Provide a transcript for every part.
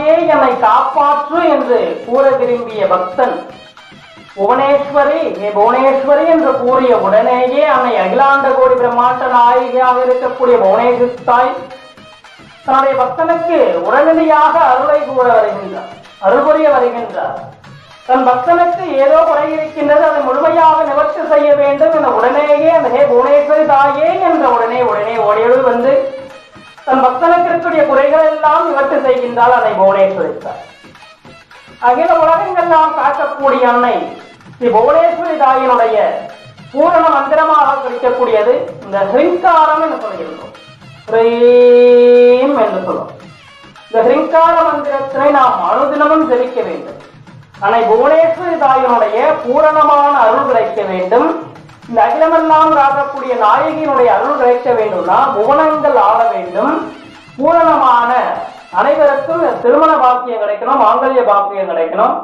என்னை காப்பாற்று என்று கூற விரும்பிய பக்தன் புவனேஸ்வரி புவனேஸ்வரி என்று கூறிய உடனேயே அன்னை அகிலாண்ட கோடி பிரம்மாண்ட நாயகியாக இருக்கக்கூடிய புவனேஸ்வரி தாய் தன்னுடைய பக்தனுக்கு உடனடியாக அருளை கூற வருகின்றார், அருள் புரிய வருகின்றார். தன் பக்தனுக்கு ஏதோ குறை இருக்கின்றது, அதை முழுமையாக நிவர்த்தி செய்ய வேண்டும் என்ற உடனேயே அந்த புவனேஸ்வரி தாயே என்ற உடனே ஓடியோடு வந்து தன் பக்தனுக்கு இருக்கக்கூடிய குறைகள் எல்லாம் நிவர்த்தி செய்கின்றால் அன்னை புவனேஸ்வரி தாய். அகில உலகங்கள்லாம் காக்கக்கூடிய அன்னை ஸ்ரீ புவனேஸ்வரி தாயினுடைய பூரண மந்திரமாக கிடைக்கக்கூடியது இந்த ஹிரிங்காரம் என்று சொல்கின்றோம். ஹ்ரீம் என்று சொல்லும் இந்த ஹிரிங்கார மந்திரத்தினை நாம் அனுதினமும் ஜெபிக்க வேண்டும். அன்னை புவனேஸ்வரி தாயினுடைய பூரணமான அருள் கிடைக்க வேண்டும். இந்த அகிலமெல்லாம் காக்கக்கூடிய நாயகியினுடைய அருள் கிடைக்க வேண்டும்னா புவனங்கள் ஆள வேண்டும். பூரணமான அனைவருக்கும் திருமண பாக்கியம் கிடைக்கணும், மாங்கல்ய பாக்கியம் கிடைக்கணும்,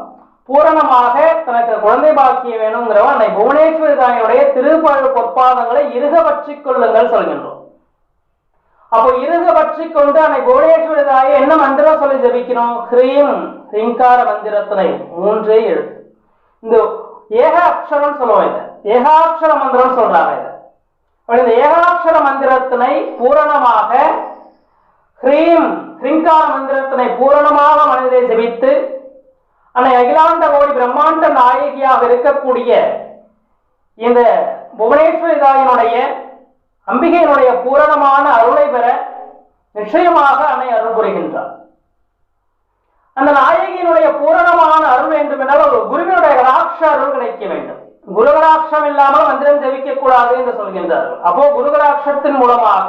பூரணமாக தனக்கு குழந்தை பாக்கியம் வேணுங்கிறவன் அன்னை புவனேஸ்வரி தாயினுடைய திருப்பழு பொற்பாதங்களை இறுக பற்றிக் கொள்ளுங்கள் சொல்கின்றோம். அப்போ இறுக பற்றி கொண்டு அன்னை புவனேஸ்வரி தாயை என்ன மந்திரம் சொல்லி ஜபிக்கணும்? ஹ்ரீம் ஹிங்கார மந்திரத்தினை 3 எழுத்து. இந்த ஏக அக்ஷரம் சொல்லுவோம், இதை ஏகாட்சர மந்திரம் சொல்றாங்க. இந்த ஏகாட்சர மந்திரத்தினை பூரணமாக ஹ்ரீம் ஹிங்கார மந்திரத்தினை பூரணமாக மனதிலே ஜபித்து அன்னை அகிலாண்ட கோடி பிரம்மாண்ட நாயகியாக இருக்கக்கூடிய இந்த புவனேஸ்வரி தாயினுடைய அம்பிகையினுடைய பூரணமான அருளை பெற நிச்சயமாக அன்னை அருள் புரிகின்றார். அந்த நாயகியினுடைய பூரணமான அருள் வேண்டும் என்றால் ஒரு குருவினுடைய கடாட்ச அருள் கிடைக்க வேண்டும். குருகடாட்சம் இல்லாமல் மந்திரம் ஜெபிக்க கூடாது என்று சொல்கின்றார்கள். அப்போ குருகடாட்சத்தின் மூலமாக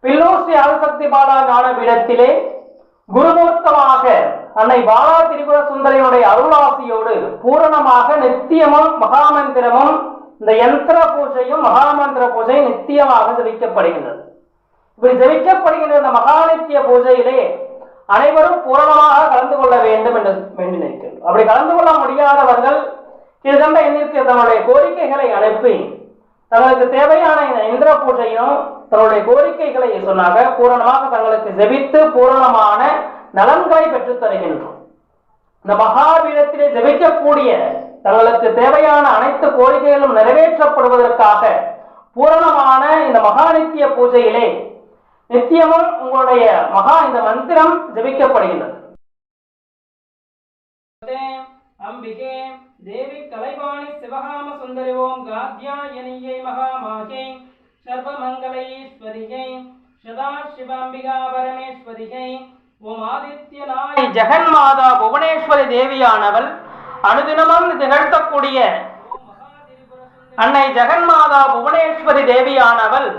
பில்லூர் ஸ்ரீ ஆதிசக்தி பாலா ஞான பீடத்திலே குருமூர்த்தமாக அன்னை பாலா திரிபுர சுந்தரியினுடைய அருளாசியோடு பூரணமாக நித்தியமும் மகாமந்திரமும் இந்த யந்திர பூஜையும் மகாமந்திர பூஜை நித்தியமாக ஜெபிக்கப்படுகின்றது. இப்படி ஜெபிக்கப்படுகின்ற இந்த மகாநித்திய பூஜையிலே அனைவரும் பூரணமாக கலந்து கொள்ள வேண்டும் என்று வேண்டி நிற்கிறோம். அப்படி கலந்து கொள்ள முடியாதவர்கள் கீழ்கண்ட எண்ணிற்கு தன்னுடைய கோரிக்கைகளை அனுப்பி தங்களுக்கு தேவையான இந்த இந்திர பூஜையும் தன்னுடைய கோரிக்கைகளை சொன்னாங்க பூரணமாக தங்களுக்கு ஜெபித்து பூரணமான நலன்களை பெற்றுத் தருகின்றோம். இந்த மகாபீடத்திலே ஜெபிக்கக்கூடிய தங்களுக்கு தேவையான அனைத்து கோரிக்கைகளும் நிறைவேற்றப்படுவதற்காக பூரணமான இந்த மகாநித்திய பூஜையிலே நித்தியமும் உங்களுடைய இந்த மந்திரம் ஜெபிக்கப்படுகின்றது. அம்பிகே தேவி கலைவாணி சிவகாம சுந்தரி ஓம் காத்யாயனியை மகாமாகே சர்வமங்கலீஸ்வரியை சதாசிவாம்பிகா பரமேஸ்வரியை ஓம் ஆதித்யநாய ஜெகன்மாதா புவனேஸ்வரி தேவியானவள் அனுதினமும் நிகழ்த்தக்கூடிய அன்னை ஜெகன்மாதா புவனேஸ்வரி தேவியானவள்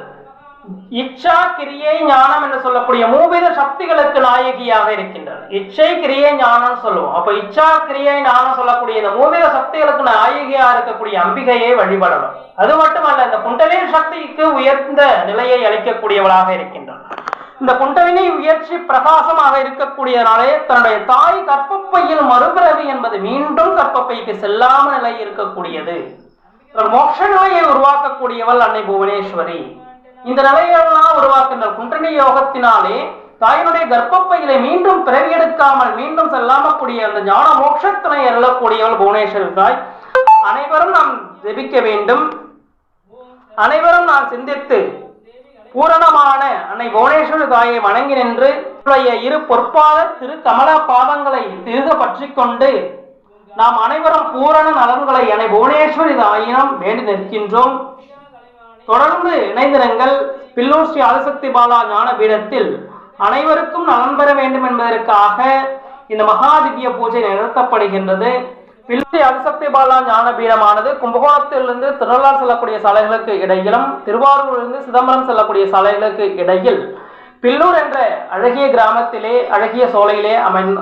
இச்சா கிரியை ஞானம் என்று சொல்லக்கூடிய மூவித சக்திகளுக்கு நாயகியாக இருக்கின்றார். இச்சை கிரியை ஞானம் சொல்லுவோம். அப்ப இச்சா கிரியை ஞானம் சொல்லக்கூடிய இந்த மூவித சக்திகளுக்கு நாயகியா இருக்கக்கூடிய அம்பிகையை வழிபடணும். அது மட்டுமல்ல, இந்த குண்டலினி சக்திக்கு உயர்ந்த நிலையை அளிக்கக்கூடியவளாக இருக்கின்றார். இந்த குண்டலினி உயர்ச்சி பிரகாசமாக இருக்கக்கூடியனாலே தன்னுடைய தாய் கற்பப்பையில் மறுபிறவி என்பது மீண்டும் கற்பப்பைக்கு செல்லாம நிலை இருக்கக்கூடியது. மோட்ச நிலையை உருவாக்கக்கூடியவள் அன்னை புவனேஸ்வரி. இந்த நிலையெல்லாம் உருவாக்கின்ற குண்டலினி யோகத்தினாலே தாயினுடைய கர்ப்பப்பையிலே மீண்டும் பிறவி எடுக்காமல் மீண்டும் செல்லாமக்கூடிய அந்த ஞான மோட்சத்தினை அருளக்கூடியவள் புவனேஸ்வரி தாய். அனைவரும் நாம் ஜெபிக்க வேண்டும். அனைவரும் நான் சிந்தித்து பூரணமான அன்னை புவனேஸ்வரி தாயை வணங்கி நின்று இரு பொற்பாத திரு கமல பாதங்களை திருக பற்றி கொண்டு நாம் அனைவரும் பூரண நலன்களை அன்னை புவனேஸ்வரி தாயினம் வேண்டி நிற்கின்றோம். தொடர்ந்து இணைந்திருங்கள். பில்லூர் ஸ்ரீ ஆதிசக்தி பாலா ஞான பீடத்தில் அனைவருக்கும் நலன் பெற வேண்டும் என்பதற்காக இந்த மகாதிவ்ய பூஜை நிறுத்தப்படுகின்றது. பில்லூர் ஸ்ரீ ஆதிசக்தி பாலா ஞான பீடமானது கும்பகோணத்திலிருந்து திருநள்ளாறு செல்லக்கூடிய சாலைகளுக்கு இடையிலும் திருவாரூரிலிருந்து சிதம்பரம் செல்லக்கூடிய சாலைகளுக்கு இடையில் பில்லூர் என்ற அழகிய கிராமத்திலே அழகிய சோலையிலே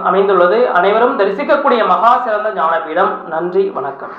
அமைந்துள்ளது. அனைவரும் தரிசிக்கக்கூடிய மகா சிறந்த ஞான பீடம். நன்றி, வணக்கம்.